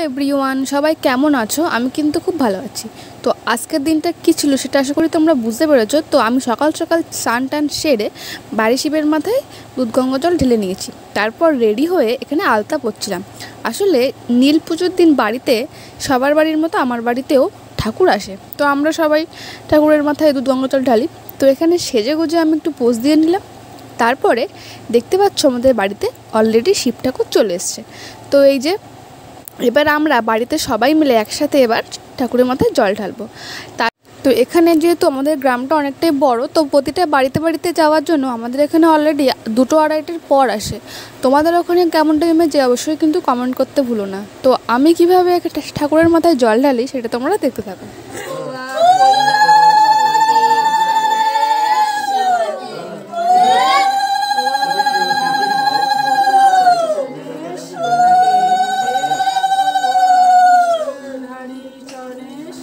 Everyone, সবাই কেমন আছো? আমি কিন্তু খুব ভালো আছি। তো আজকের দিনটা কী ছিল সেটা আশা করি তোমরা বুঝতে পেরেছো। তো আমি সকাল সকাল স্নান টান সেরে বাড়ি শিবের মাথায় দুধ গঙ্গা জল ঢেলে নিয়েছি। তারপর রেডি হয়ে এখানে আলতা পরছিলাম। আসলে নীল পুজোর দিন বাড়িতে সবার বাড়ির মতো আমার বাড়িতেও ঠাকুর আসে, তো আমরা সবাই ঠাকুরের মাথায় দুধ গঙ্গা জল ঢালি। তো এখানে সেজে গুজে আমি একটু পোজ দিয়ে নিলাম। তারপরে দেখতে পাচ্ছ আমাদের বাড়িতে অলরেডি শিব ঠাকুর চলে এসছে। তো এই যে এবার আমরা বাড়িতে সবাই মিলে একসাথে এবার ঠাকুরের মাথায় জল ঢালবো। তো এখানে যেহেতু আমাদের গ্রামটা অনেকটাই বড়, তো প্রতিটা বাড়িতে বাড়িতে যাওয়ার জন্য আমাদের এখানে অলরেডি 2-2:30-এর পর আসে। তোমাদের ওখানে কেমন টাইমে যে অবশ্যই কিন্তু কমেন্ট করতে ভুলো না। তো আমি কিভাবে ঠাকুরের মাথায় জল ঢালি সেটা তোমরা দেখতে থাকো।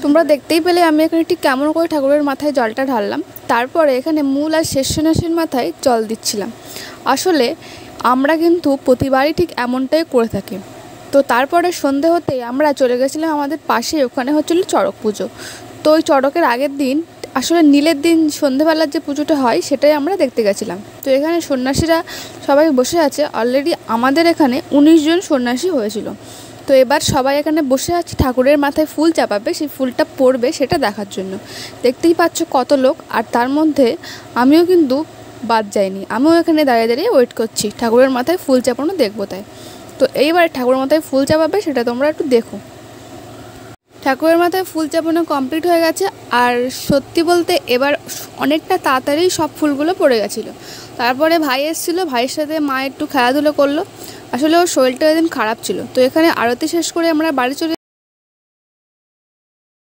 তোমরা দেখতেই পেলে আমি এখানে ঠিক কেমন করে ঠাকুরের মাথায় জলটা ঢাললাম। তারপরে এখানে মূল আর শেষ সন্ন্যাসীর মাথায় জল দিচ্ছিলাম। আসলে আমরা কিন্তু প্রতিবারই ঠিক এমনটাই করে থাকি। তো তারপরে সন্ধে হতেই আমরা চলে গেছিলাম আমাদের পাশে, ওখানে হচ্ছিল চড়ক পুজো। তো ওই চড়কের আগের দিন আসলে নীলের দিন সন্ধেবেলার যে পুজোটা হয় সেটাই আমরা দেখতে গেছিলাম। তো এখানে সন্ন্যাসীরা সবাই বসে আছে। অলরেডি আমাদের এখানে 19 জন সন্ন্যাসী হয়েছিল। তো এবার সবাই এখানে বসে আছে, ঠাকুরের মাথায় ফুল চাপাবে, সেই ফুলটা পড়বে সেটা দেখার জন্য। দেখতেই পাচ্ছ কত লোক, আর তার মধ্যে আমিও কিন্তু বাদ যাইনি। আমিও এখানে দাঁড়িয়ে দাঁড়িয়ে ওয়েট করছি ঠাকুরের মাথায় ফুল চাপানো দেখবো তাই। তো এইবার ঠাকুরের মাথায় ফুল চাপাবে সেটা তোমরা একটু দেখো। ঠাকুরের মাথায় ফুল চাপানো কমপ্লিট হয়ে গেছে, আর সত্যি বলতে এবার অনেকটা তাড়াতাড়ি সব ফুলগুলো পড়ে গেছিলো। তারপরে ভাই এসেছিলো, ভাইয়ের সাথে মা একটু খেলাধুলো করলো। আসলে ওর শরীরটা এদিন খারাপ ছিল। তো এখানে আরতি শেষ করে আমরা বাড়ি চলে